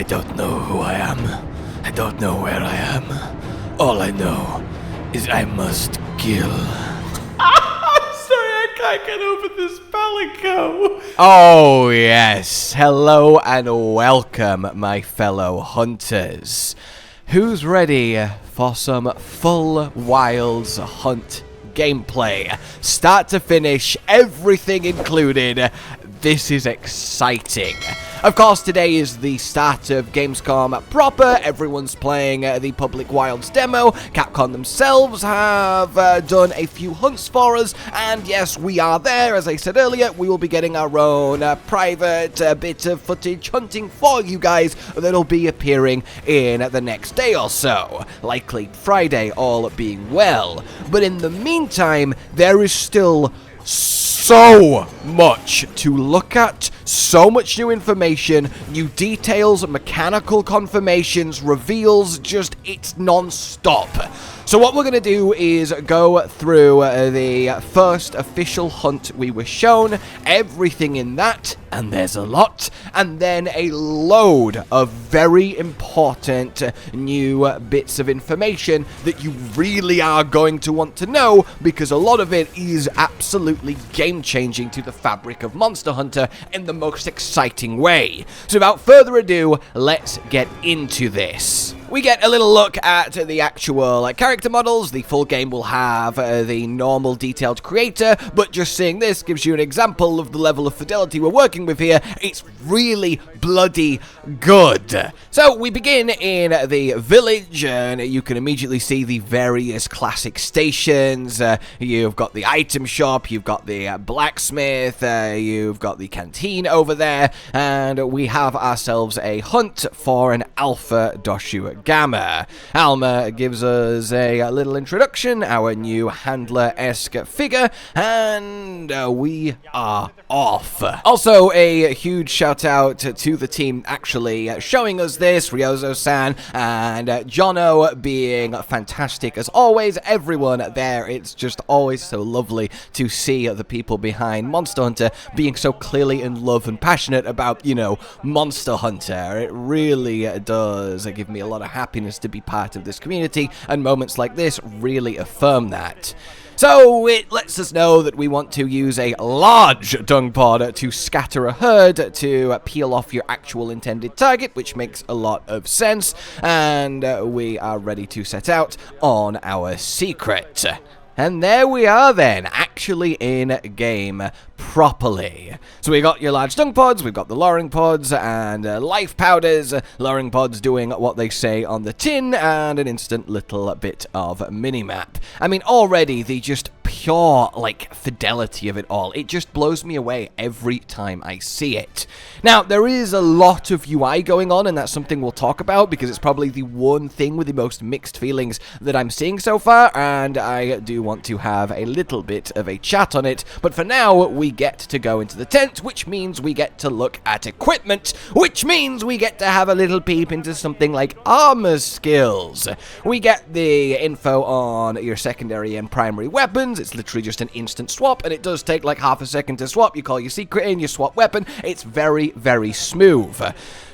I don't know who I am. I don't know where I am. All I know is I must kill. I'm sorry, I can't get over this palico. Oh yes, hello and welcome my fellow hunters. Who's ready for some full Wilds hunt gameplay? Start to finish, everything included. This is exciting. Of course, today is the start of Gamescom proper. Everyone's playing the public Wilds demo. Capcom themselves have done a few hunts for us. And yes, we are there. As I said earlier, we will be getting our own private bit of footage hunting for you guys that'll be appearing in the next day or so. Likely Friday, all being well. But in the meantime, there is still so much to look at, so much new information, new details, mechanical confirmations, reveals, just it's non-stop. So what we're going to do is go through the first official hunt we were shown, everything in that, and there's a lot, and then a load of very important new bits of information that you really are going to want to know, because a lot of it is absolutely game-changing to the fabric of Monster Hunter in the most exciting way. So without further ado, let's get into this. We get a little look at the actual character models. The full game will have the normal detailed creator, but just seeing this gives you an example of the level of fidelity we're working with here. It's really bloody good. So we begin in the village, and you can immediately see the various classic stations. You've got the item shop, you've got the blacksmith, you've got the canteen over there, and we have ourselves a hunt for an alpha doshaguma. Alma gives us a little introduction, our new handler-esque figure, and we are off. Also, a huge shout out to the team actually showing us this, Ryozo-san and Jono being fantastic as always. Everyone there, it's just always so lovely to see the people behind Monster Hunter being so clearly in love and passionate about, you know, Monster Hunter. It really does give me a lot of happiness to be part of this community, and moments like this really affirm that. So it lets us know that we want to use a large dung pod to scatter a herd to peel off your actual intended target, which makes a lot of sense, and we are ready to set out on our secret. And there we are then, actually in game properly. So we got your large dung pods, we've got the luring pods, and life powders. Luring pods doing what they say on the tin, and an instant little bit of minimap. I mean, already the just pure, like, fidelity of it all, it just blows me away every time I see it. Now, there is a lot of UI going on, and that's something we'll talk about, because it's probably the one thing with the most mixed feelings that I'm seeing so far, and I do want to have a little bit of a chat on it. But for now, we get to go into the tent, which means we get to look at equipment, which means we get to have a little peep into something like armor skills. We get the info on your secondary and primary weapons. It's literally just an instant swap, and it does take like half a second to swap. You call your secret in, you swap weapon. It's very, very smooth.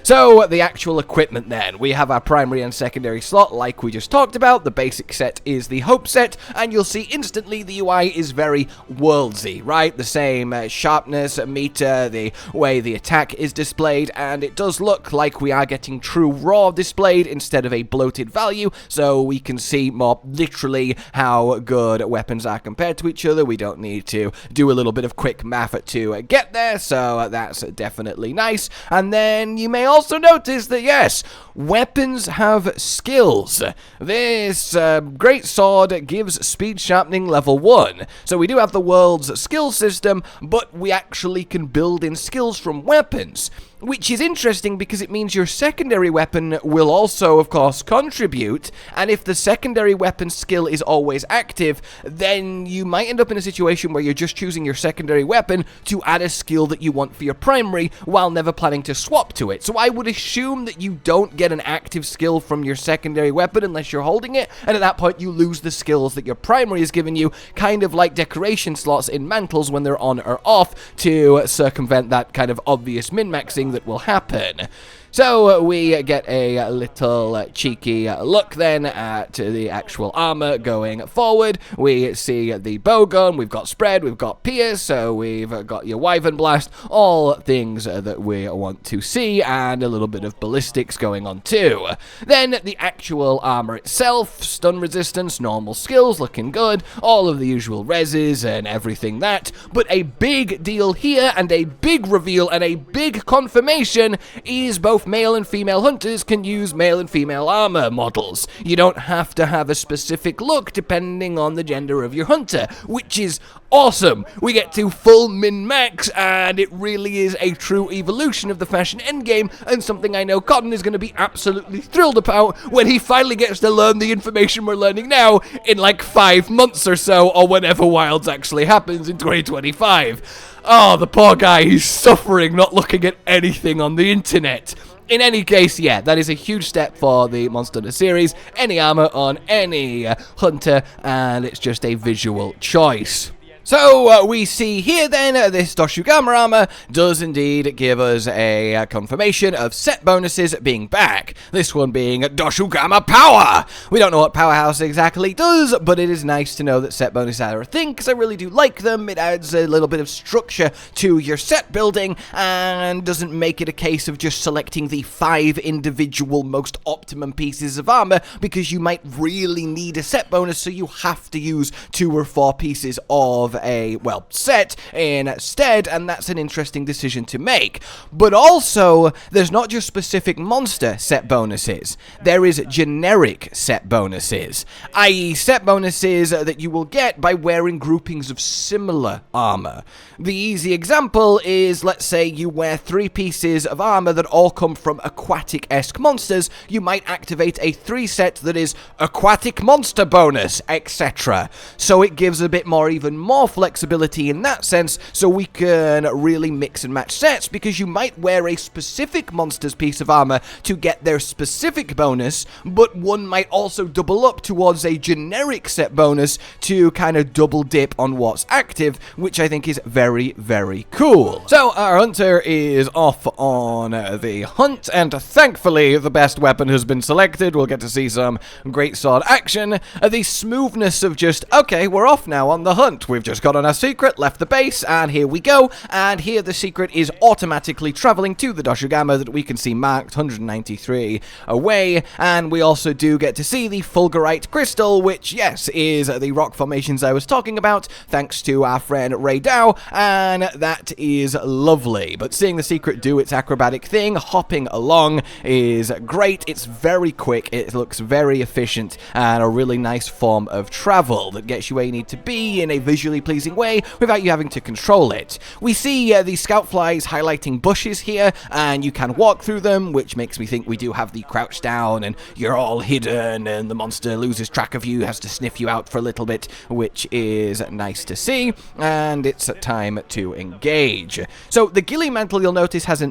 So, the actual equipment then. We have our primary and secondary slot, like we just talked about. The basic set is the Hope set, and you'll see instantly the UI is very worldsy, right? The same sharpness meter, the way the attack is displayed, and it does look like we are getting true raw displayed instead of a bloated value, so we can see more literally how good weapons are compared to each other. We don't need to do a little bit of quick math to get there, so that's definitely nice. And then you may also notice that, yes, weapons have skills. This great sword gives speed sharpening level 1. So we do have the world's skill system, but we actually can build in skills from weapons. which is interesting because it means your secondary weapon will also, of course, contribute, and if the secondary weapon skill is always active, then you might end up in a situation where you're just choosing your secondary weapon to add a skill that you want for your primary while never planning to swap to it. So I would assume that you don't get an active skill from your secondary weapon unless you're holding it, and at that point you lose the skills that your primary has given you, kind of like decoration slots in mantles when they're on or off, to circumvent that kind of obvious min-maxing that will happen. So we get a little cheeky look then at the actual armor going forward. We see the bowgun, we've got spread, we've got pierce, so we've got your wyvern blast, all things that we want to see, and a little bit of ballistics going on too. Then the actual armor itself, stun resistance, normal skills, looking good, all of the usual reses and everything that, but a big deal here and a big reveal and a big confirmation is both male and female hunters can use male and female armor models. You don't have to have a specific look depending on the gender of your hunter, which is awesome. We get to full min-max, and it really is a true evolution of the fashion endgame, and something I know Cotton is going to be absolutely thrilled about when he finally gets to learn the information we're learning now in like 5 months or so, or whenever Wilds actually happens in 2025. Oh, the poor guy, he's suffering not looking at anything on the internet. In any case, yeah, that is a huge step for the Monster Hunter series. Any armor on any hunter, and it's just a visual choice. So we see here then, this doshaguma armor does indeed give us a confirmation of set bonuses being back. This one being doshaguma power. We don't know what powerhouse exactly does, but it is nice to know that set bonuses are a thing, because I really do like them. It adds a little bit of structure to your set building, and doesn't make it a case of just selecting the 5 individual most optimum pieces of armor, because you might really need a set bonus, so you have to use 2 or 4 pieces of a, well, set instead, and that's an interesting decision to make. But also, there's not just specific monster set bonuses, there is generic set bonuses, i.e. set bonuses that you will get by wearing groupings of similar armor. The easy example is, let's say you wear 3 pieces of armor that all come from aquatic-esque monsters, you might activate a 3 set that is aquatic monster bonus, etc. So it gives a bit more, even more flexibility in that sense, so we can really mix and match sets, because you might wear a specific monster's piece of armor to get their specific bonus, but one might also double up towards a generic set bonus to kind of double dip on what's active, which I think is very, very cool. So our hunter is off on the hunt, and thankfully the best weapon has been selected. We'll get to see some great sword action. The smoothness of just, okay, we're off now on the hunt. We've just got on our secret, left the base, and here we go. And here the secret is automatically traveling to the doshaguma that we can see marked 193 away. And we also do get to see the fulgurite crystal, which, yes, is the rock formations I was talking about, thanks to our friend Ray Dow, and that is lovely. But seeing the secret do its acrobatic thing, hopping along, is great. It's very quick, it looks very efficient, and a really nice form of travel that gets you where you need to be in a visually pleasing way without you having to control it. We see the scout flies highlighting bushes here, and you can walk through them, which makes me think we do have the crouch down and you're all hidden and the monster loses track of you, has to sniff you out for a little bit, which is nice to see, and it's time to engage. So the ghillie mantle, you'll notice, has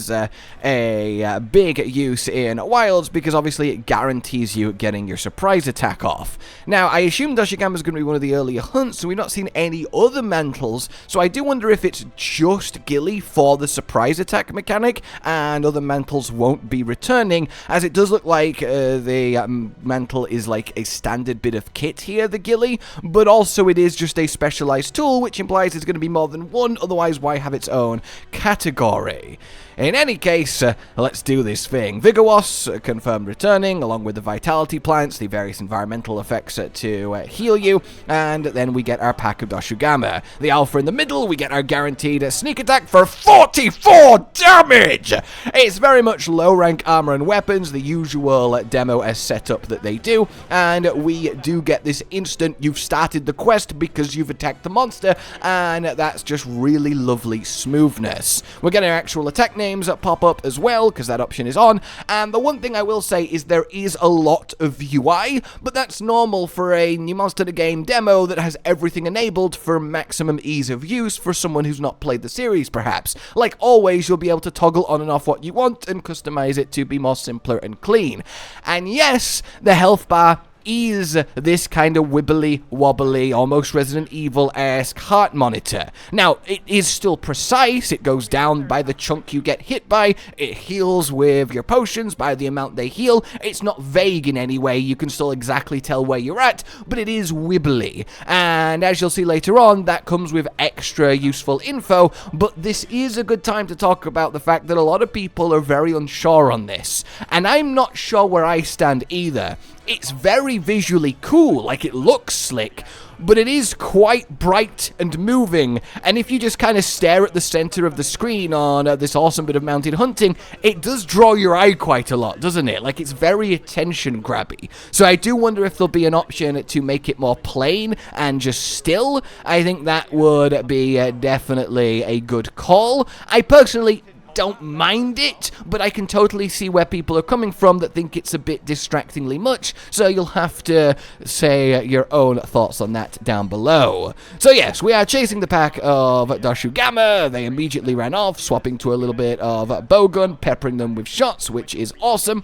a big use in Wilds, because obviously it guarantees you getting your surprise attack off. Now I assume doshaguma is going to be one of the earlier hunts, so we've not seen any other mantles, so I do wonder if it's just ghillie for the surprise attack mechanic, and other mantles won't be returning, as it does look like the mantle is like a standard bit of kit here, the ghillie, but also it is just a specialized tool, which implies it's going to be more than one, otherwise why have its own category? In any case, let's do this thing. Vigorous, confirmed returning, along with the vitality plants, the various environmental effects to heal you, and then we get our pack of doshaguma. The alpha in the middle, we get our guaranteed sneak attack for 44 damage! It's very much low rank armor and weapons, the usual demo-esque setup that they do, and we do get this instant, you've started the quest because you've attacked the monster, and that's just really lovely smoothness. We're getting our actual attack names that pop up as well, because that option is on, and the one thing I will say is there is a lot of UI, but that's normal for a new Monster Hunter game demo that has everything enabled for maximum ease of use for someone who's not played the series, perhaps. Like always, you'll be able to toggle on and off what you want and customize it to be more simpler and clean. And yes, the health bar is this kind of wibbly wobbly, almost Resident Evil-esque heart monitor. Now, it is still precise. It goes down by the chunk you get hit by. It heals with your potions by the amount they heal. It's not vague in any way. You can still exactly tell where you're at, but it is wibbly. And as you'll see later on, that comes with extra useful info, but this is a good time to talk about the fact that a lot of people are very unsure on this, and I'm not sure where I stand either. It's very visually cool, like it looks slick, but it is quite bright and moving, and if you just kind of stare at the center of the screen on this awesome bit of mounted hunting, it does draw your eye quite a lot, doesn't it? Like, it's very attention grabby. So I do wonder if there'll be an option to make it more plain and just still. I think that would be definitely a good call. I personally don't mind it, but I can totally see where people are coming from that think it's a bit distractingly much, so you'll have to say your own thoughts on that down below. So yes, we are chasing the pack of doshaguma. They immediately ran off, swapping to a little bit of bowgun, peppering them with shots, which is awesome.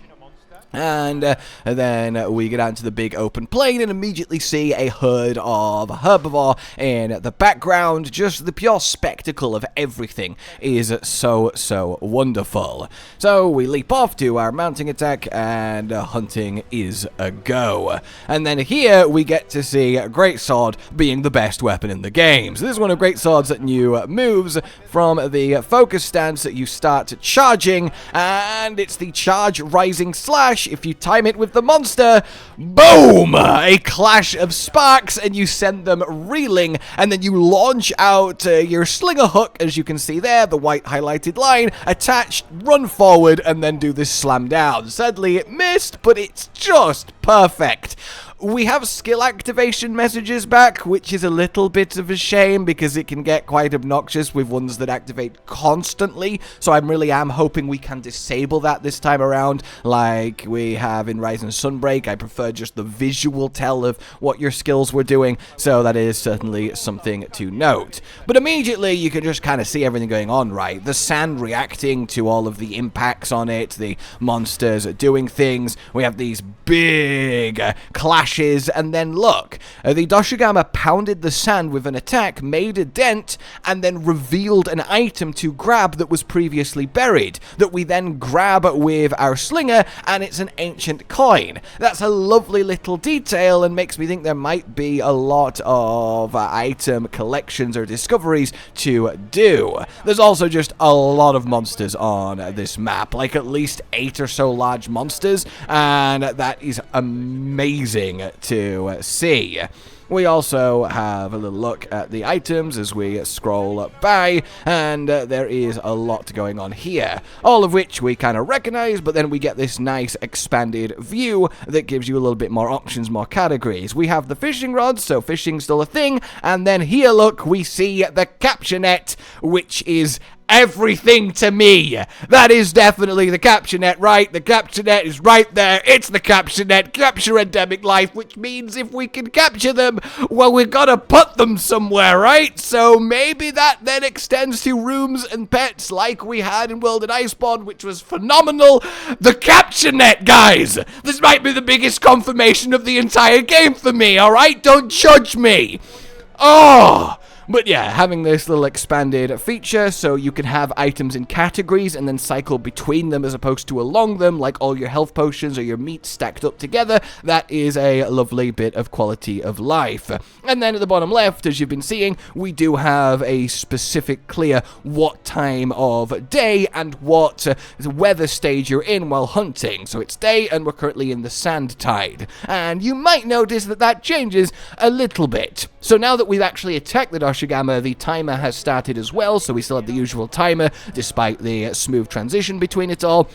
And then we get out into the big open plain and immediately see a herd of herbivore in the background. Just the pure spectacle of everything is so wonderful. So we leap off to our mounting attack, and hunting is a go. And then here we get to see Greatsword being the best weapon in the game. So this is one of Greatsword's new moves. From the focus stance, you start charging, and it's the charge rising slash. If you time it with the monster, boom! A clash of sparks, and you send them reeling, and then you launch out your slinger hook, as you can see there, the white highlighted line, attached, run forward, and then do this slam down. Sadly, it missed, but it's just perfect. We have skill activation messages back, which is a little bit of a shame because it can get quite obnoxious with ones that activate constantly. So I really am hoping we can disable that this time around, like we have in Rise and Sunbreak. I prefer just the visual tell of what your skills were doing, so that is certainly something to note. But immediately you can just kind of see everything going on, right? The sand reacting to all of the impacts on it, the monsters doing things. We have these big clashes. And then look, the doshaguma pounded the sand with an attack, made a dent, and then revealed an item to grab that was previously buried, that we then grab with our slinger, and it's an ancient coin. That's a lovely little detail and makes me think there might be a lot of item collections or discoveries to do. There's also just a lot of monsters on this map, like at least 8 or so large monsters, and that is amazing to see. We also have a little look at the items as we scroll by, and there is a lot going on here, all of which we kind of recognize, but then we get this nice expanded view that gives you a little bit more options, more categories. We have the fishing rods, so fishing's still a thing, and then here, look, we see the capture net, which is everything to me. That is definitely the capture net, right? The capture net is right there. It's the capture net. Capture endemic life, which means if we can capture them, well, we've got to put them somewhere, right? So maybe that then extends to rooms and pets like we had in World and Iceborne, which was phenomenal. The capture net, guys. This might be the biggest confirmation of the entire game for me, all right? Don't judge me. Oh! But yeah, having this little expanded feature so you can have items in categories and then cycle between them as opposed to along them, like all your health potions or your meat stacked up together, that is a lovely bit of quality of life. And then at the bottom left, as you've been seeing, we do have a specific clear what time of day and what weather stage you're in while hunting. So it's day and we're currently in the sand tide. And you might notice that that changes a little bit. So now that we've actually attacked the doshaguma, the timer has started as well, so we still have the usual timer, despite the smooth transition between it all.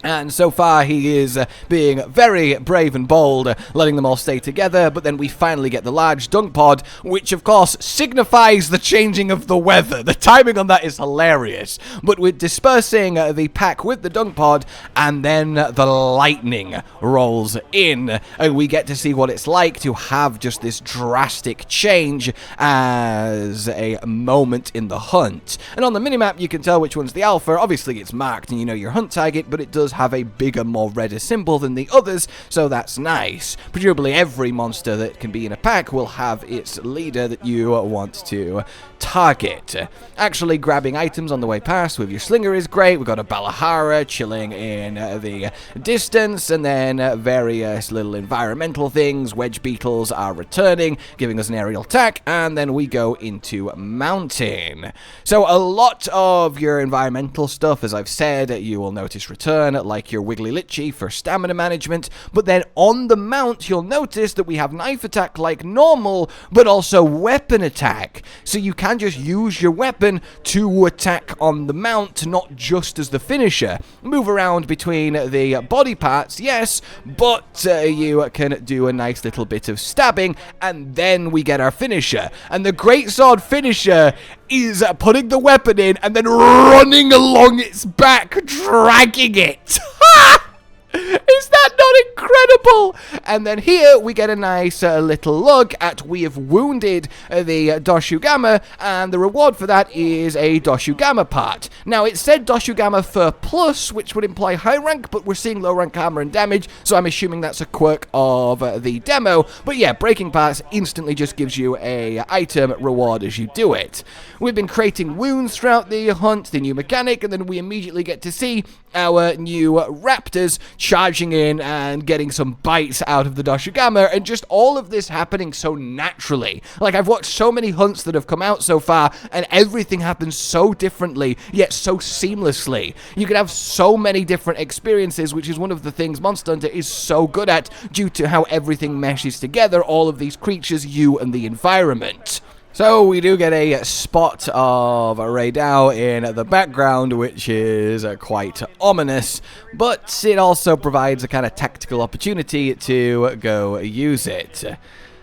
And so far, he is being very brave and bold, letting them all stay together, but then we finally get the large dunk pod, which of course signifies the changing of the weather. The timing on that is hilarious. But we're dispersing the pack with the dunk pod, and then the lightning rolls in, and we get to see what it's like to have just this drastic change as a moment in the hunt. And on the minimap, you can tell which one's the alpha. Obviously, it's marked, and you know your hunt target, but it does does have a bigger, more redder symbol than the others, so that's nice. Presumably every monster that can be in a pack will have its leader that you want to target. Actually grabbing items on the way past with your slinger is great. We've got a balahara chilling in the distance, and then various little environmental things. Wedge beetles are returning, giving us an aerial attack, and then we go into mountain. So a lot of your environmental stuff, as I've said, you will notice return, like your wiggly litchi for stamina management, but then on the mount you'll notice that we have knife attack like normal, but also weapon attack. So you can just use your weapon to attack on the mount, not just as the finisher. Move around between the body parts, yes, but you can do a nice little bit of stabbing, and then we get our finisher. And the greatsword finisher is putting the weapon in and then running along its back, dragging it. Is that not incredible? And then here we get a nice little look at we have wounded the doshaguma, and the reward for that is a doshaguma part. Now it said doshaguma for plus, which would imply high rank, but we're seeing low rank armor and damage, so I'm assuming that's a quirk of the demo. But yeah, breaking parts instantly just gives you a item reward as you do it. We've been creating wounds throughout the hunt, the new mechanic, and then we immediately get to see our new raptors charging in and getting some bites out of the doshaguma, and just all of this happening so naturally. Like, I've watched so many hunts that have come out so far, and everything happens so differently, yet so seamlessly. You can have so many different experiences, which is one of the things Monster Hunter is so good at, due to how everything meshes together, all of these creatures, you, and the environment. So we do get a spot of Raidao in the background, which is quite ominous, but it also provides a kind of tactical opportunity to go use it.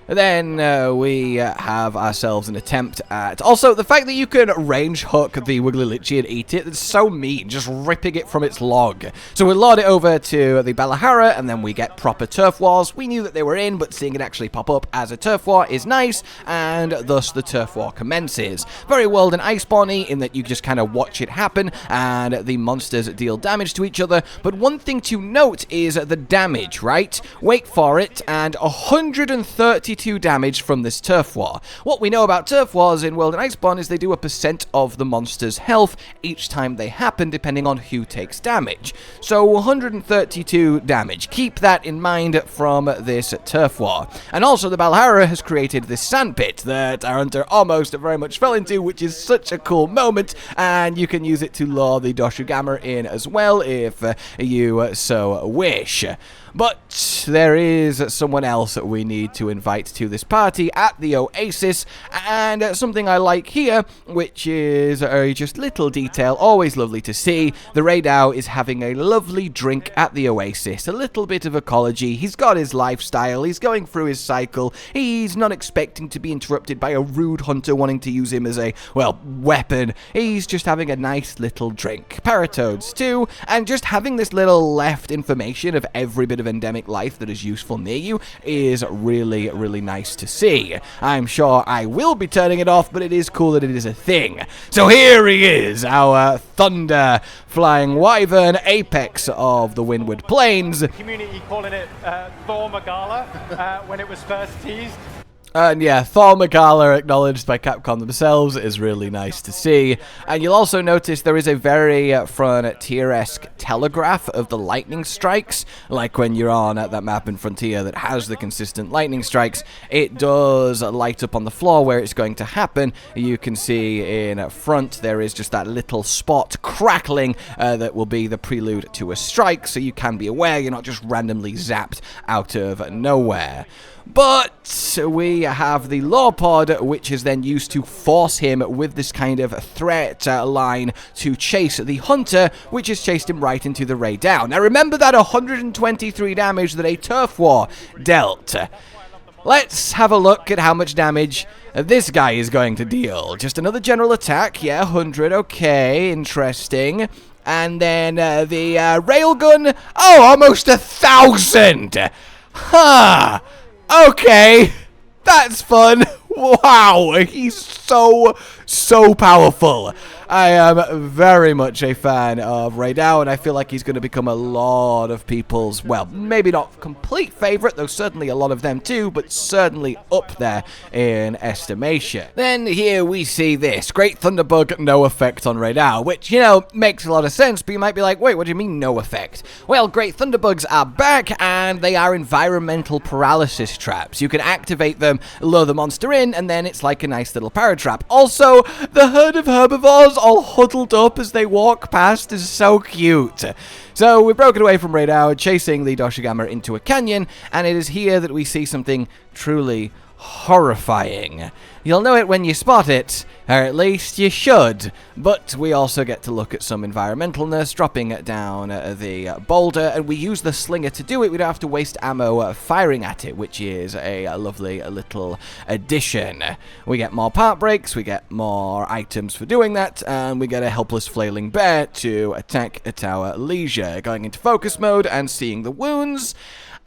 Then we have ourselves an attempt at... Also, the fact that you can range hook the wiggly litchi and eat it, it's so mean, just ripping it from its log. So we'll load it over to the balahara, and then we get proper turf wars. We knew that they were in, but seeing it actually pop up as a turf war is nice, and thus the turf war commences. Very World and Iceborne in that you just kind of watch it happen, and the monsters deal damage to each other. But one thing to note is the damage, right? Wait for it, and 132 damage from this turf war. What we know about turf wars in World and Iceborne is they do a % of the monster's health each time they happen, depending on who takes damage. So 132 damage. Keep that in mind from this turf war. And also the Balahara has created this sandpit that our hunter almost very much fell into, which is such a cool moment, and you can use it to lure the doshaguma in as well if you so wish. But there is someone else that we need to invite to this party at the Oasis, and something I like here, which is a just little detail, always lovely to see. The Raidao is having a lovely drink at the Oasis, a little bit of ecology. He's got his lifestyle, he's going through his cycle, he's not expecting to be interrupted by a rude hunter wanting to use him as a, well, weapon. He's just having a nice little drink. Paratoads too, and just having this little left information of every bit of endemic life that is useful near you is really, really nice to see. I'm sure I will be turning it off, but it is cool that it is a thing. So here he is, our thunder flying wyvern, apex of the Windward Plains. Community calling it Thor Magala when it was first teased. And yeah, Thor Magala, acknowledged by Capcom themselves, is really nice to see. And you'll also notice there is a very Frontier-esque telegraph of the lightning strikes. Like when you're on that map in Frontier that has the consistent lightning strikes, it does light up on the floor where it's going to happen. You can see in front there is just that little spot crackling that will be the prelude to a strike, so you can be aware you're not just randomly zapped out of nowhere. But we have the lore pod, which is then used to force him with this kind of threat line to chase the hunter, which has chased him right into the Raidao. Now remember that 123 damage that a turf war dealt. Let's have a look at how much damage this guy is going to deal. Just another general attack, yeah, 100, okay, interesting. And then the railgun, oh, almost 1,000! Huh! Okay, that's fun. Wow, he's so so powerful. I am very much a fan of Raidao, and I feel like he's going to become a lot of people's, well, maybe not complete favorite, though certainly a lot of them too, but certainly up there in estimation. Then here we see this. Great Thunderbug, no effect on Raidao, which, you know, makes a lot of sense, but you might be like, wait, what do you mean no effect? Well, Great Thunderbugs are back, and they are environmental paralysis traps. You can activate them, lure the monster in, and then it's like a nice little paratrap. Also, the herd of herbivores all huddled up as they walk past is so cute. So we've broken away from Raidao, chasing the doshaguma into a canyon, and it is here that we see something truly horrifying. You'll know it when you spot it, or at least you should, but we also get to look at some environmentalness, dropping down the boulder, and we use the slinger to do it. We don't have to waste ammo firing at it, which is a lovely little addition. We get more part breaks, we get more items for doing that, and we get a helpless flailing bear to attack at our leisure, going into focus mode and seeing the wounds.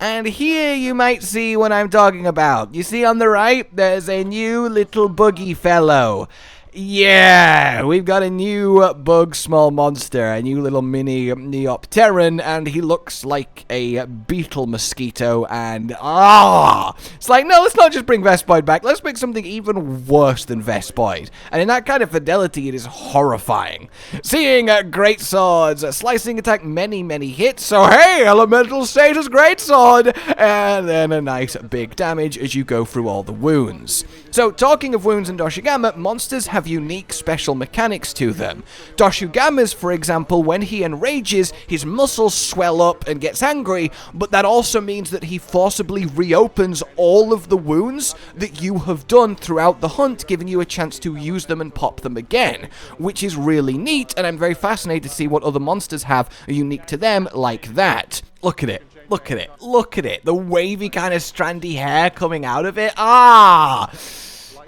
And here you might see what I'm talking about. You see on the right, there's a new little buggy fellow. Yeah, we've got a new bug small monster, a new little mini Neopteran, and he looks like a beetle mosquito, and it's like, no, let's not just bring Vespoid back, let's make something even worse than Vespoid. And in that kind of fidelity, it is horrifying. Seeing great swords, slicing attack, many hits, so hey, elemental status great sword, and then a nice big damage as you go through all the wounds. So, talking of wounds and doshaguma, monsters have unique special mechanics to them. Doshagumas, for example, when he enrages, his muscles swell up and gets angry, but that also means that he forcibly reopens all of the wounds that you have done throughout the hunt, giving you a chance to use them and pop them again, which is really neat, and I'm very fascinated to see what other monsters have unique to them like that. Look at it. Look at it. Look at it. The wavy kind of strandy hair coming out of it.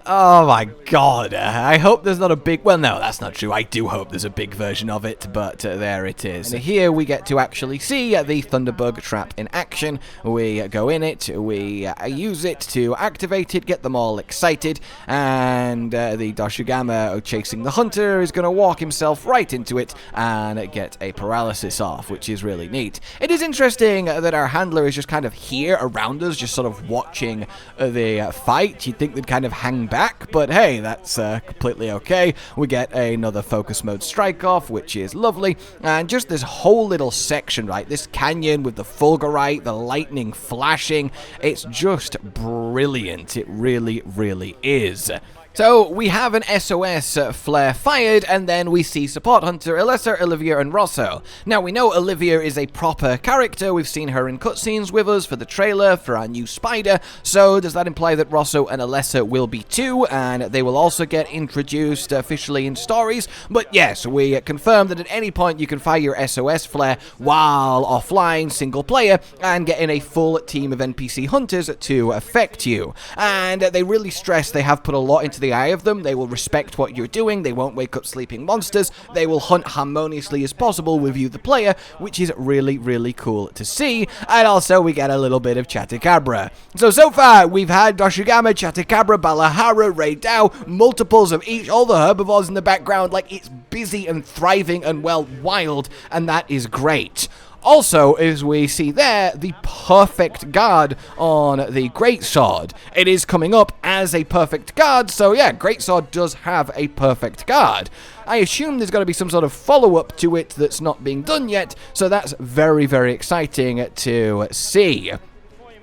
Oh my god, I hope there's not a big, well no, that's not true, I do hope there's a big version of it, but there it is. And here we get to actually see the Thunderbug trap in action. We go in it, we use it to activate it, get them all excited, and the doshaguma chasing the hunter is going to walk himself right into it and get a paralysis off, which is really neat. It is interesting that our handler is just kind of here around us, just sort of watching the fight. You'd think they'd kind of hang back, but hey, that's completely okay. We get another focus mode strike off, which is lovely, and just this whole little section, right, this canyon with the fulgurite, the lightning flashing, it's just brilliant. It really is. So, we have an SOS flare fired, and then we see Support Hunter, Alessa, Olivia, and Rosso. Now, we know Olivia is a proper character. We've seen her in cutscenes with us for the trailer, for our new spider. So, does that imply that Rosso and Alessa will be too, and they will also get introduced officially in stories? But yes, we confirm that at any point you can fire your SOS flare while offline, single player, and get in a full team of NPC hunters to affect you. And they really stress they have put a lot into the eye of them. They will respect what you're doing, they won't wake up sleeping monsters, they will hunt harmoniously as possible with you the player, which is really cool to see. And also we get a little bit of chatacabra. So far we've had doshaguma, chatacabra, balahara, Raidao, multiples of each, all the herbivores in the background, like it's busy and thriving and well wild, and that is great. Also, as we see there, the perfect guard on the greatsword. It is coming up as a perfect guard, so yeah, greatsword does have a perfect guard. I assume there's got to be some sort of follow-up to it that's not being done yet, so that's very exciting to see.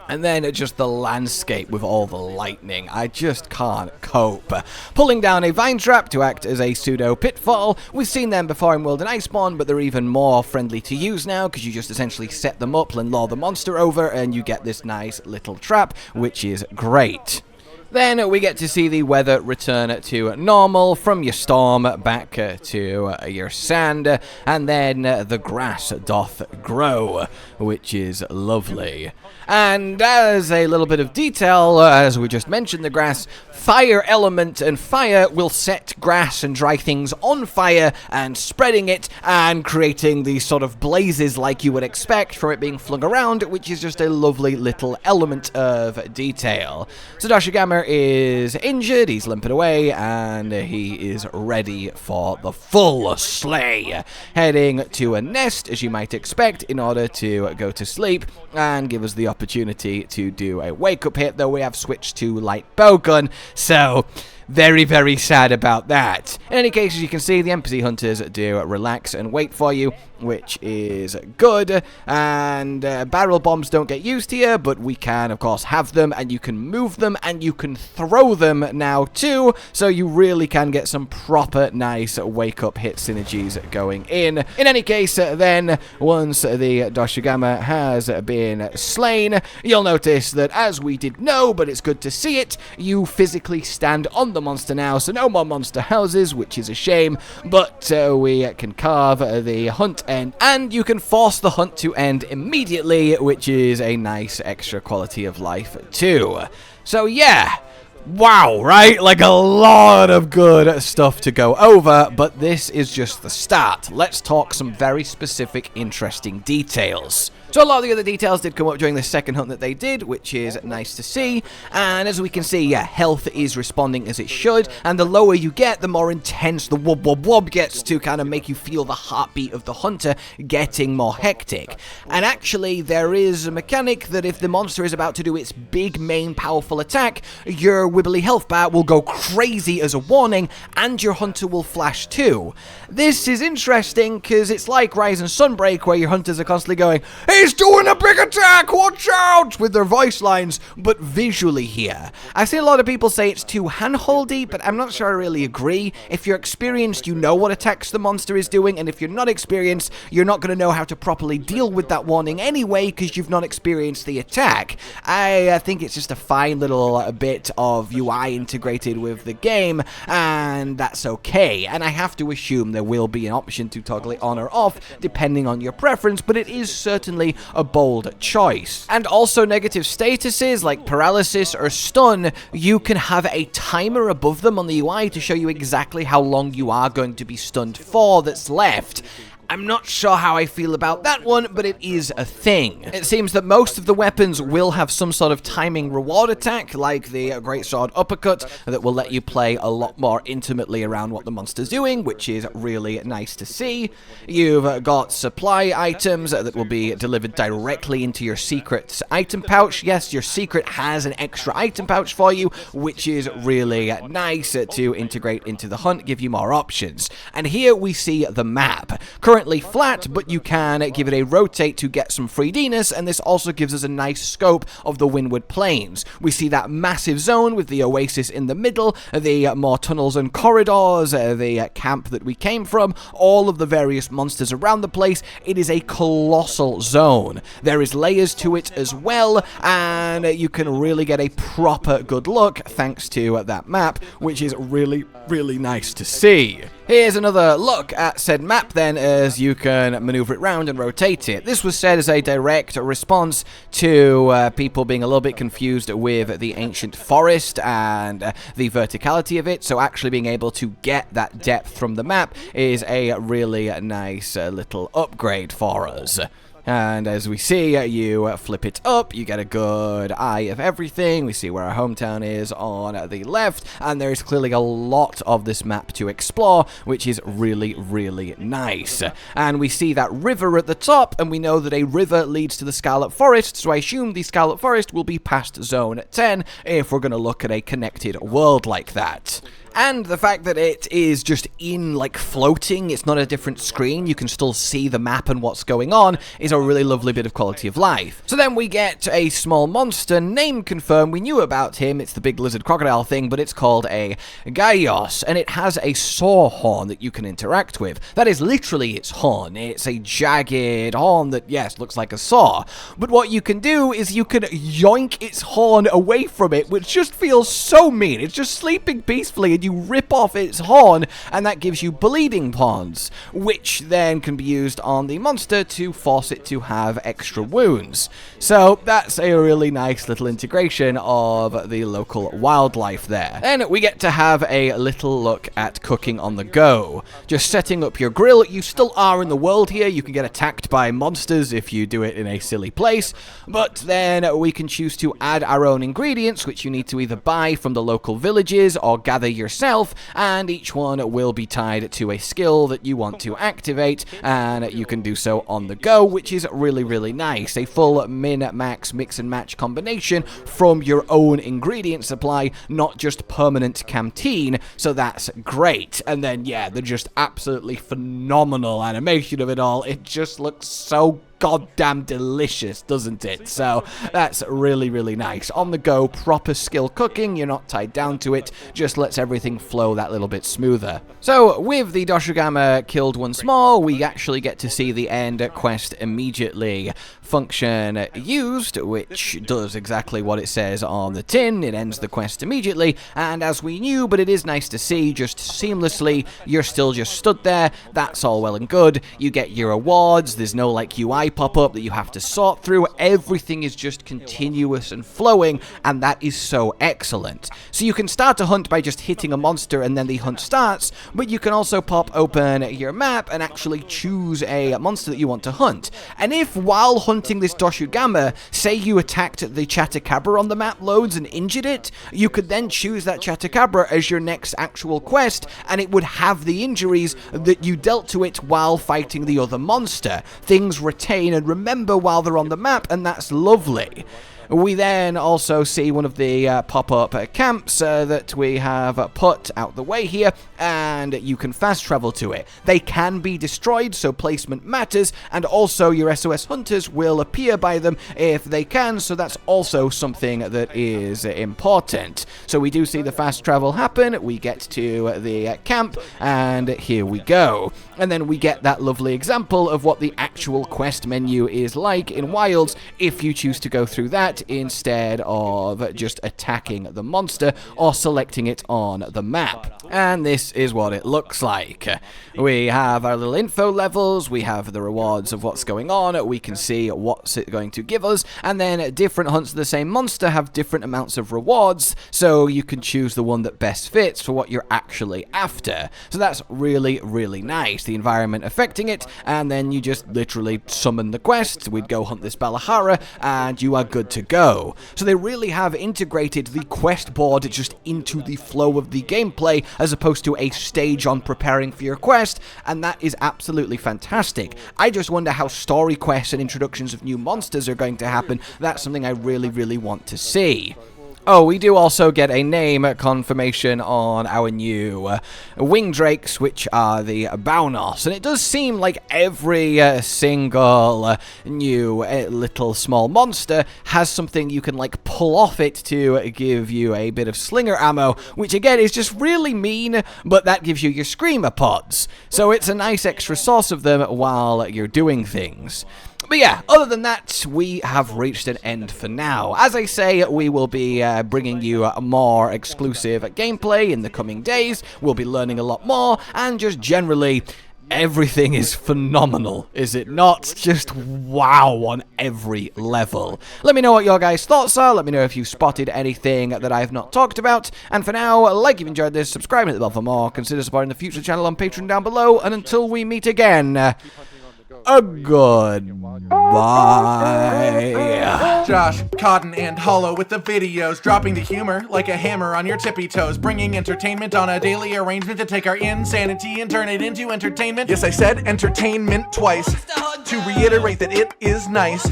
And then just the landscape with all the lightning. I just can't cope. Pulling down a vine trap to act as a pseudo pitfall. We've seen them before in World and Iceborne, but they're even more friendly to use now because you just essentially set them up and lure the monster over and you get this nice little trap, which is great. Then we get to see the weather return to normal, from your storm back to your sand, and then the grass doth grow, which is lovely. And as a little bit of detail, as we just mentioned, the grass, fire element and fire will set grass and dry things on fire and spreading it and creating these sort of blazes like you would expect from it being flung around, which is just a lovely little element of detail. So doshaguma here is injured, he's limping away, and he is ready for the full slay. Heading to a nest, as you might expect, in order to go to sleep and give us the opportunity to do a wake-up hit, though we have switched to light bowgun, so very, very sad about that. In any case, as you can see, the NPC hunters do relax and wait for you, which is good, and barrel bombs don't get used here, but we can, of course, have them, and you can move them, and you can throw them now, too, so you really can get some proper nice wake-up hit synergies going in. In any case, then, once the doshaguma has been slain, you'll notice that, as we did know, but it's good to see it, you physically stand on the monster now, so no more monster houses, which is a shame, but we can carve the hunt end, and you can force the hunt to end immediately, which is a nice extra quality of life too. So yeah, wow, right? Like a lot of good stuff to go over, but this is just the start. Let's talk some very specific, interesting details. So a lot of the other details did come up during the second hunt that they did, which is nice to see. And as we can see, yeah, health is responding as it should. And the lower you get, the more intense the wub wub wub gets to kind of make you feel the heartbeat of the hunter getting more hectic. And actually, there is a mechanic that if the monster is about to do its big, main, powerful attack, your wibbly health bar will go crazy as a warning, and your hunter will flash too. This is interesting because it's like Rise and Sunbreak, where your hunters are constantly going, "He's doing a big attack, watch out!" with their voice lines, but visually here. I've seen a lot of people say it's too handholdy, but I'm not sure I really agree. If you're experienced, you know what attacks the monster is doing, and if you're not experienced, you're not going to know how to properly deal with that warning anyway, because you've not experienced the attack. I think it's just a fine little bit of UI integrated with the game, and that's okay. And I have to assume there will be an option to toggle it on or off, depending on your preference, but it is certainly a bold choice. And also negative statuses like paralysis or stun, you can have a timer above them on the UI to show you exactly how long you are going to be stunned for that's left. I'm not sure how I feel about that one, but it is a thing. It seems that most of the weapons will have some sort of timing reward attack, like the Greatsword Uppercut, that will let you play a lot more intimately around what the monster's doing, which is really nice to see. You've got supply items that will be delivered directly into your secret item pouch. Yes, your secret has an extra item pouch for you, which is really nice to integrate into the hunt, give you more options. And here we see the map. Currently flat, but you can give it a rotate to get some 3Dness, and this also gives us a nice scope of the Windward Plains. We see that massive zone with the oasis in the middle, the more tunnels and corridors, the camp that we came from, all of the various monsters around the place. It is a colossal zone. There is layers to it as well, and you can really get a proper good look thanks to that map, which is really, really nice to see. Here's another look at said map then, as you can maneuver it round and rotate it. This was said as a direct response to people being a little bit confused with the ancient forest and the verticality of it, so actually being able to get that depth from the map is a really nice little upgrade for us. And as we see, you flip it up, you get a good eye of everything. We see where our hometown is on the left, and there is clearly a lot of this map to explore, which is really, really nice. And we see that river at the top, and we know that a river leads to the Scarlet Forest, so I assume the Scarlet Forest will be past Zone 10 if we're going to look at a connected world like that. And the fact that it is just in, like, floating, it's not a different screen, you can still see the map and what's going on, is a really lovely bit of quality of life. So then we get a small monster, name confirmed, we knew about him, it's the big lizard crocodile thing, but it's called a Gaios, and it has a saw horn that you can interact with. That is literally its horn. It's a jagged horn that, yes, looks like a saw. But what you can do is you can yoink its horn away from it, which just feels so mean. It's just sleeping peacefully, and you rip off its horn, and that gives you bleeding pawns, which then can be used on the monster to force it to have extra wounds. So that's a really nice little integration of the local wildlife there. Then we get to have a little look at cooking on the go. Just setting up your grill. You still are in the world here. You can get attacked by monsters if you do it in a silly place, but then we can choose to add our own ingredients, which you need to either buy from the local villages or gather yourself, and each one will be tied to a skill that you want to activate, and you can do so on the go, which is really, really nice. A full min-max mix-and-match combination from your own ingredient supply, not just permanent canteen, so that's great. And then, yeah, the just absolutely phenomenal animation of it all. It just looks so goddamn delicious, doesn't it? So that's really, really nice. On the go, proper skill cooking, you're not tied down to it, just lets everything flow that little bit smoother. So with the doshaguma killed once more, we actually get to see the end quest immediately. Function used, which does exactly what it says on the tin. It ends the quest immediately, and as we knew, but it is nice to see, just seamlessly, you're still just stood there. That's all well and good. You get your rewards. There's no like UI pop-up that you have to sort through. Everything is just continuous and flowing, and that is so excellent. So you can start a hunt by just hitting a monster and then the hunt starts, but you can also pop open your map and actually choose a monster that you want to hunt. And if while hunting this doshaguma, say you attacked the chatacabra on the map loads and injured it, you could then choose that chatacabra as your next actual quest, and it would have the injuries that you dealt to it while fighting the other monster. Things retain and remember while they're on the map, and that's lovely. We then also see one of the pop-up camps that we have put out the way here, and you can fast travel to it. They can be destroyed, so placement matters, and also your SOS hunters will appear by them if they can, so that's also something that is important. So we do see the fast travel happen, we get to the camp, and here we go. And then we get that lovely example of what the actual quest menu is like in Wilds if you choose to go through that instead of just attacking the monster or selecting it on the map. And this is what it looks like. We have our little info levels, we have the rewards of what's going on, we can see what's it going to give us, and then different hunts of the same monster have different amounts of rewards, so you can choose the one that best fits for what you're actually after. So that's really, really nice. The environment affecting it, and then you just literally summon the quest. We'd go hunt this balahara, and you are good to go. So they really have integrated the quest board just into the flow of the gameplay, as opposed to a stage on preparing for your quest, and that is absolutely fantastic. I just wonder how story quests and introductions of new monsters are going to happen. That's something I really, really want to see. Oh, we do also get a name confirmation on our new wing drakes, which are the bownos. And it does seem like every single new little small monster has something you can like pull off it to give you a bit of slinger ammo, which again is just really mean, but that gives you your screamer pods. So it's a nice extra source of them while you're doing things. But yeah, other than that, we have reached an end for now. As I say, we will be bringing you more exclusive gameplay in the coming days. We'll be learning a lot more, and just generally, everything is phenomenal, is it not? Just wow on every level. Let me know what your guys' thoughts are. Let me know if you spotted anything that I have not talked about. And for now, like you've enjoyed this, subscribe and hit the bell for more. Consider supporting the future channel on Patreon down below. And until we meet again, a goodbye. Josh, Cotton, and Hollow with the videos, dropping the humor like a hammer on your tippy toes, bringing entertainment on a daily arrangement to take our insanity and turn it into entertainment. Yes, I said entertainment twice, to reiterate that it is nice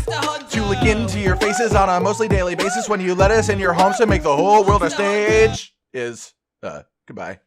to look into your faces on a mostly daily basis when you let us in your homes to make the whole world a stage. Goodbye.